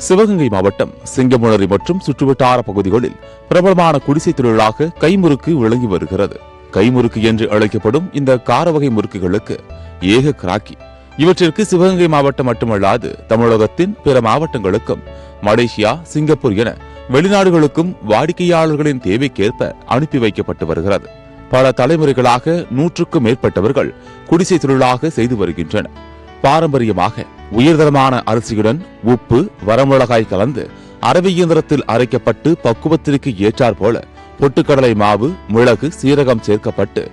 சிவகங்கை மாவட்டம் சிங்கமுனரி மற்றும் சுற்றுவட்டார பகுதிகளில் பிரபலமான குடிசை தொழிலாக கைமுறுக்கு விளங்கி வருகிறது. கைமுறுக்கு என்று அழைக்கப்படும் இந்த கார வகை முறுக்குகளுக்கு ஏக கிராக்கி. இவற்றிற்கு சிவகங்கை மாவட்டம் மட்டுமல்லாது தமிழகத்தின் பிற மாவட்டங்களுக்கும் மலேசியா, சிங்கப்பூர் என வெளிநாடுகளுக்கும் வாடிக்கையாளர்களின் தேவைக்கேற்ப அனுப்பி வைக்கப்பட்டு வருகிறது. பல தலைமுறைகளாக 100க்கும் மேற்பட்டவர்கள் குடிசை தொழிலாக செய்து வருகின்றனர். பாரம்பரியமாக உயர்தரமான அரிசியுடன் உப்பு, வரமிளகாய் கலந்து அரவை இயந்திரத்தில் அரைக்கப்பட்டு பக்குவத்திற்கு ஏற்றாற் போல பொட்டுக்கடலை மாவு, மிளகு, சீரகம் சேர்க்கப்பட்டு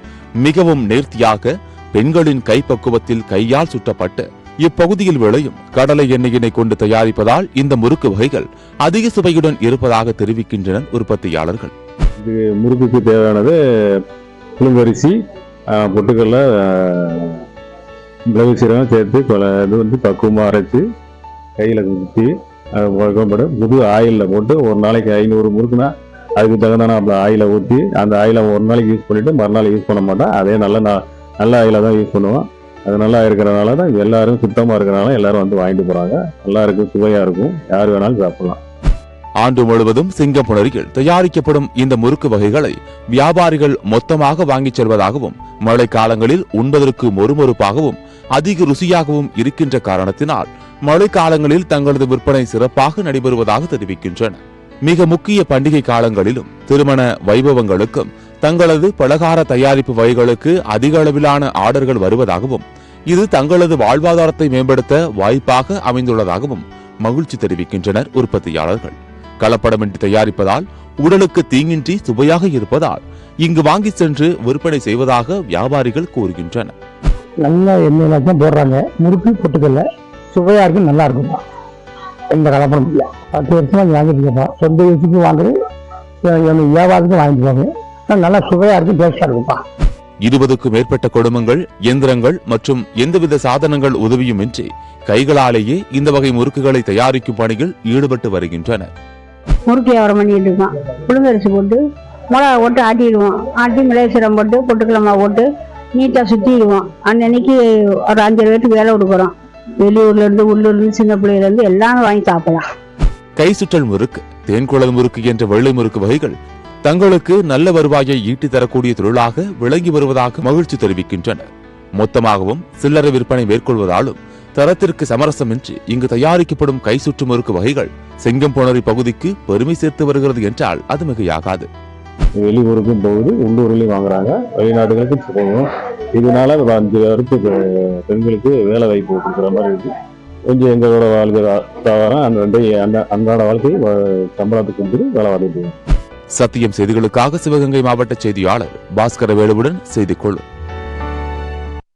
மிகவும் நேர்த்தியாக பெண்களின் கைப்பக்குவத்தில் கையால் சுட்டப்பட்டு இப்பகுதியில் விளையும் கடலை எண்ணெயினை கொண்டு தயாரிப்பதால் இந்த முறுக்கு வகைகள் அதிக சுவையுடன் இருப்பதாக தெரிவிக்கின்றனர் உற்பத்தியாளர்கள். இது முறுக்குக்கு தேவையானது புழுங்கரிசி, பொட்டுக்கடலை, மிளகு, சீரகம் சேர்த்து இது வந்து பக்குவமாக அரைச்சி கையில் குத்தி புது ஆயிலில் போட்டு ஒரு நாளைக்கு 500 முறுக்குனா அதுக்கு தகுந்தான ஆயிலை ஊற்றி அந்த ஆயிலை ஒரு நாளைக்கு யூஸ் பண்ணிவிட்டு மறுநாள் யூஸ் பண்ண மாட்டோம். அதே நல்ல ஆயிலை தான் யூஸ் பண்ணுவோம். அது நல்லா இருக்கிறனால தான் எல்லாரும் சுத்தமாக இருக்கிறனால எல்லாரும் வந்து வாங்கிட்டு போகிறாங்க. நல்லா இருக்கும், சுவையாக இருக்கும், யார் வேணாலும் சாப்பிடலாம். ஆண்டு முழுவதும் சிங்கமுனரியில் தயாரிக்கப்படும் இந்த முறுக்கு வகைகளை வியாபாரிகள் மொத்தமாக வாங்கிச் செல்வதாகவும் மழை காலங்களில் உண்பதற்கு மொறுமொறுப்பாகவும் அதிக ருசியாகவும் இருக்கின்ற காரணத்தினால் மழை காலங்களில் தங்களது விற்பனை சிறப்பாக நடைபெறுவதாக தெரிவிக்கின்றனர். மிக முக்கிய பண்டிகை காலங்களிலும் திருமண வைபவங்களுக்கும் தங்களது பலகார தயாரிப்பு வகைகளுக்கு அதிக அளவிலான ஆர்டர்கள் வருவதாகவும் இது தங்களது வாழ்வாதாரத்தை மேம்படுத்த வாய்ப்பாக அமைந்துள்ளதாகவும் மகிழ்ச்சி தெரிவிக்கின்றனர் உற்பத்தியாளர்கள். கலப்படமின்றி தயாரிப்பதால் உடலுக்கு தீங்கின்றி சுவையாக இருப்பதால் இங்கு வாங்கி சென்று விற்பனை செய்வதாக வியாபாரிகள் கூறுகின்றனர். நல்ல எண்ணெயில தான் போடுறாங்க. முறுக்கு பொட்டுக்கல்ல சுவையா இருக்கும், நல்லா இருக்கும். எந்த கலப்படம் இல்லை. 10 வருஷமா வாங்கிட்டு இருக்கப்பா. சொந்த வச்சுக்கு வாங்குறது, வியாபாரத்துக்கு வாங்கிட்டு போங்க. நல்லா சுவையா இருக்கும், டேஸ்டா இருக்குப்பா. 20க்கும் மேற்பட்ட குடும்பங்கள், இயந்திரங்கள் மற்றும் எந்தவித சாதனங்கள் உதவியுமின்றி கைகளாலேயே இந்த வகை முறுக்குகளை தயாரிக்கும் பணியில் ஈடுபட்டு வருகின்றனர். முறுக்கு வியாபாரம் பண்ணிட்டு இருக்கோம். புழுங்கரிசி போட்டு மிளகா போட்டு ஆட்டிடுவோம். ஆட்டி மிளகுசீரம் போட்டு பொட்டுக்கடலை மாவு போட்டு நீட்டாக சுற்றிடுவோம். அன்னைக்கு ஒரு 5 பேருக்கு வேலை கொடுக்குறோம். வெளியூர்ல இருந்து, உள்ளூர்ல இருந்து, சின்ன பிள்ளையில இருந்து எல்லாமே வாங்கி சாப்பிடலாம். கை சுற்றல் முறுக்கு, தேன்குழல் முறுக்கு என்ற வெள்ளை முறுக்கு வகைகள் தங்களுக்கு நல்ல வருவாயை ஈட்டி தரக்கூடிய தொழிலாக விளங்கி வருவதாக மகிழ்ச்சி தெரிவிக்கின்றனர். மொத்தமாகவும் சில்லறை விற்பனை மேற்கொள்வதாலும் தரத்திற்கு சமரசமின்றி இங்கு தயாரிக்கப்படும் கை சுற்று முறுக்கு வகைகள் சிங்கம்புணரி பகுதிக்கு பெருமை சேர்த்து வருகிறது என்றால் அது மிகையாகாது. வெளியூருக்கும் போகுது, உள்ளூர்லயும் வாங்குறாங்க, வெளிநாடுகளுக்கும் போகணும். இதனால 5 பேருக்கு பெண்களுக்கு வேலை வாய்ப்பு கொடுக்குற மாதிரி இருக்கு. கொஞ்சம் எங்களோட வாழ்க்கை அன்றாட வாழ்க்கை சம்பளத்துக்கு வேலை வாங்கிட்டு. சத்தியம் செய்திகளுக்காக சிவகங்கை மாவட்ட செய்தியாளர் பாஸ்கர வேலுவுடன் செய்திக்குழு.